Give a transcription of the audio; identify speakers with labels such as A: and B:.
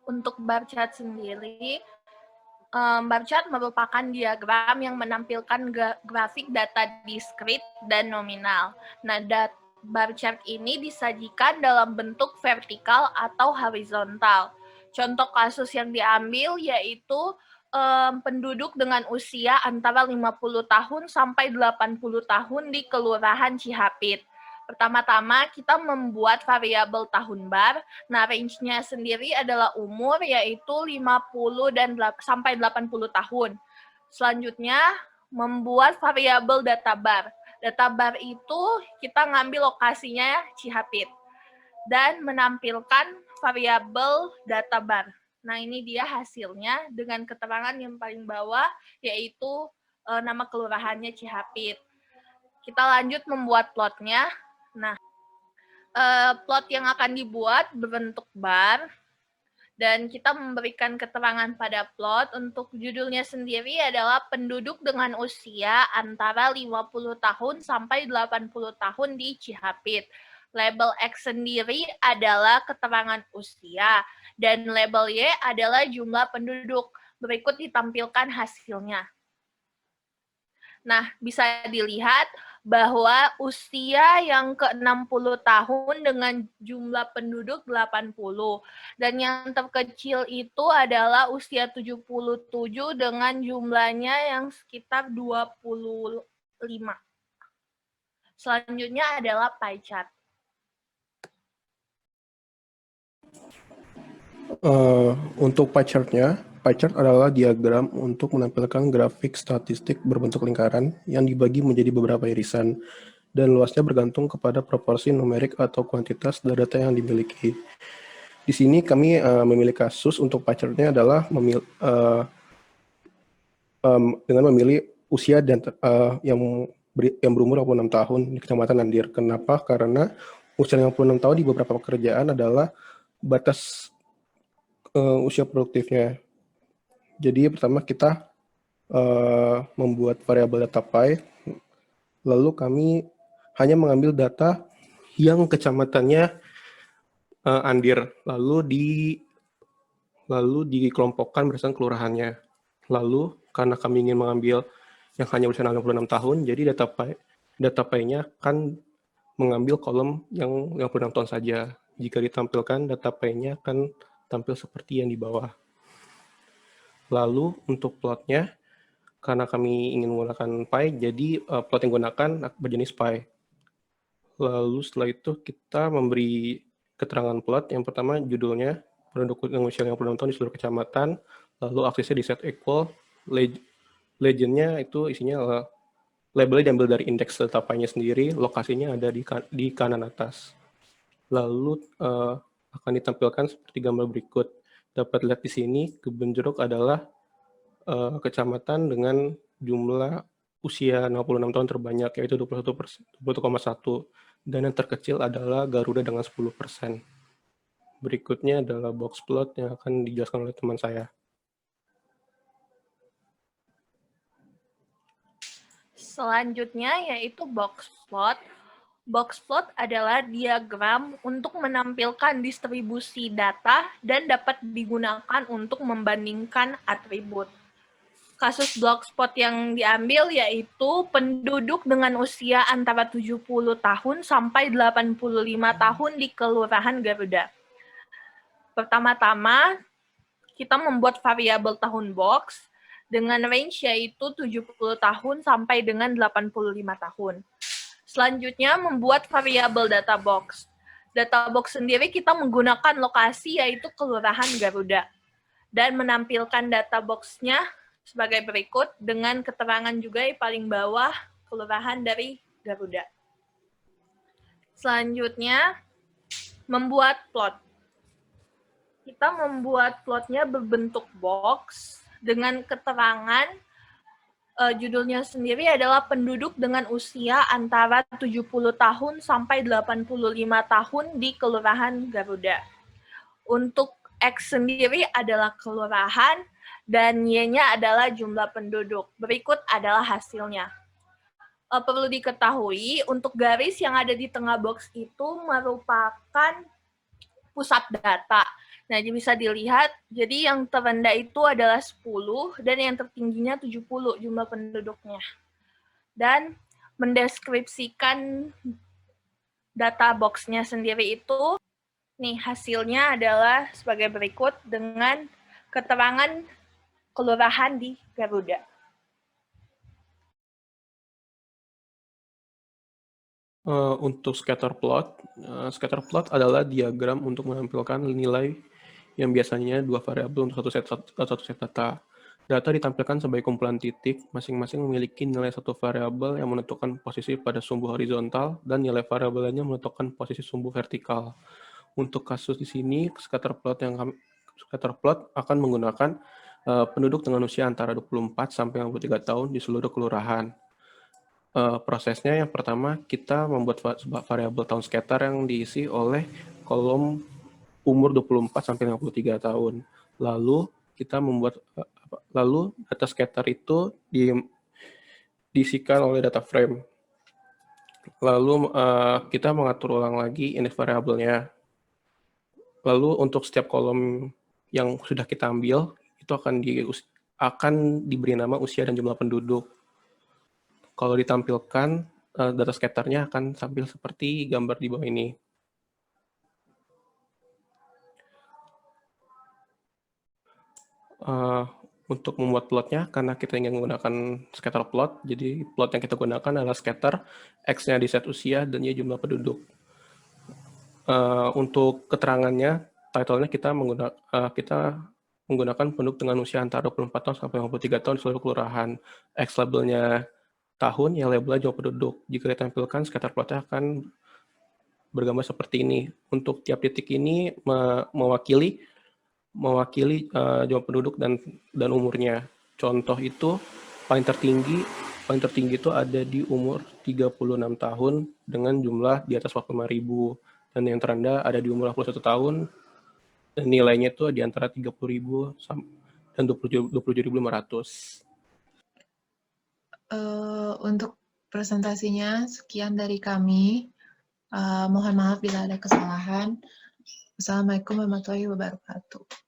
A: Untuk bar chart sendiri, bar chart merupakan diagram yang menampilkan grafik data diskrit dan nominal. Nah, bar chart ini disajikan dalam bentuk vertikal atau horizontal. Contoh kasus yang diambil yaitu penduduk dengan usia antara 50 tahun sampai 80 tahun di Kelurahan Cihapit. Pertama-tama kita membuat variabel tahun bar. Nah, range-nya sendiri adalah umur, yaitu 50 dan sampai 80 tahun. Selanjutnya, membuat variabel data bar. Data bar itu kita ngambil lokasinya Cihapit dan menampilkan variabel data bar. Nah, ini dia hasilnya dengan keterangan yang paling bawah, yaitu nama kelurahannya Cihapit. Kita lanjut membuat plotnya. Nah, plot yang akan dibuat berbentuk bar, dan kita memberikan keterangan pada plot. Untuk judulnya sendiri adalah penduduk dengan usia antara 50 tahun sampai 80 tahun di Cihapit. Label X sendiri adalah keterangan usia, dan label Y adalah jumlah penduduk. Berikut ditampilkan hasilnya. Nah, bisa dilihat bahwa usia yang ke-60 tahun dengan jumlah penduduk 80. Dan yang terkecil itu adalah usia 77 dengan jumlahnya yang sekitar 25. Selanjutnya adalah pie chart.
B: Untuk pie chart adalah diagram untuk menampilkan grafik statistik berbentuk lingkaran yang dibagi menjadi beberapa irisan, dan luasnya bergantung kepada proporsi numerik atau kuantitas data yang dimiliki. Di sini kami memilih kasus untuk pie chart-nya adalah dengan memilih usia dan yang berumur 26 tahun di Kecamatan Andir. Kenapa? Karena usia 56 tahun di beberapa pekerjaan adalah batas usia produktifnya. Jadi pertama kita membuat variabel data pie, lalu kami hanya mengambil data yang kecamatannya Andir, lalu dikelompokkan berdasarkan kelurahannya. Lalu karena kami ingin mengambil yang hanya usia 66 tahun, jadi data pie-nya akan mengambil kolom yang 56 tahun saja. Jika ditampilkan, data pie-nya akan tampil seperti yang di bawah. Lalu untuk plotnya, karena kami ingin menggunakan pie, jadi plot yang digunakan berjenis pie. Lalu setelah itu kita memberi keterangan plot. Yang pertama judulnya, penduduk yang usia 56 tahun di seluruh kecamatan, lalu aksesnya di set equal, legend-nya itu isinya labelnya diambil dari indeks data pie-nya sendiri, lokasinya ada di kanan atas. Lalu akan ditampilkan seperti gambar berikut. Dapat lihat di sini, Kebun Jeruk adalah kecamatan dengan jumlah usia 66 tahun terbanyak, yaitu 21,1. Dan yang terkecil adalah Garuda dengan 10%. Berikutnya adalah box plot yang akan dijelaskan oleh teman saya.
A: Selanjutnya yaitu box plot. Box plot adalah diagram untuk menampilkan distribusi data dan dapat digunakan untuk membandingkan atribut. Kasus box plot yang diambil yaitu penduduk dengan usia antara 70 tahun sampai 85 tahun di Kelurahan Garuda. Pertama-tama, kita membuat variabel tahun box dengan range yaitu 70 tahun sampai dengan 85 tahun. Selanjutnya, membuat variabel data box. Data box sendiri kita menggunakan lokasi yaitu Kelurahan Garuda. Dan menampilkan data box-nya sebagai berikut dengan keterangan juga yang paling bawah Kelurahan dari Garuda. Selanjutnya, membuat plot. Kita membuat plotnya berbentuk box dengan keterangan judulnya sendiri adalah penduduk dengan usia antara 70 tahun sampai 85 tahun di Kelurahan Garuda. Untuk X sendiri adalah kelurahan dan Y-nya adalah jumlah penduduk. Berikut adalah hasilnya. Perlu diketahui, untuk garis yang ada di tengah box itu merupakan pusat data. Nah, jadi bisa dilihat, jadi yang terendah itu adalah 10 dan yang tertingginya 70 jumlah penduduknya. Dan mendeskripsikan data box-nya sendiri itu, nih hasilnya adalah sebagai berikut dengan keterangan kelurahan di Garuda.
B: Untuk scatter plot adalah diagram untuk menampilkan nilai yang biasanya dua variabel untuk satu set data. Data ditampilkan sebagai kumpulan titik, masing-masing memiliki nilai satu variabel yang menentukan posisi pada sumbu horizontal dan nilai variabel lainnya menentukan posisi sumbu vertikal. Untuk kasus di sini, scatter plot akan menggunakan penduduk dengan usia antara 24 sampai 63 tahun di seluruh kelurahan. Prosesnya yang pertama kita membuat sebuah variabel tahun scatter yang diisi oleh kolom umur 24 sampai 53 tahun. Lalu kita membuat data scatter itu diisikan oleh data frame. Lalu kita mengatur ulang lagi init variabelnya. Lalu untuk setiap kolom yang sudah kita ambil itu akan diberi nama usia dan jumlah penduduk. Kalau ditampilkan, data scatternya akan tampil seperti gambar di bawah ini. Untuk membuat plotnya, karena kita ingin menggunakan scatter plot, jadi plot yang kita gunakan adalah scatter, X-nya di set usia, dan Y jumlah penduduk. Untuk keterangannya, title-nya kita menggunakan penduduk dengan usia antara 24 tahun sampai 53 tahun di seluruh kelurahan. X labelnya tahun, Y labelnya jumlah penduduk. Jika ditampilkan, scatter plotnya akan bergambar seperti ini. Untuk tiap titik ini mewakili jumlah penduduk dan umurnya. Contoh itu paling tertinggi itu ada di umur 36 tahun dengan jumlah di atas 45.000, dan yang terendah ada di umur 61 tahun dan nilainya itu di antara 30.000 dan 27.500.
C: Untuk presentasinya sekian dari kami. Mohon maaf bila ada kesalahan. Wassalamualaikum warahmatullahi wabarakatuh.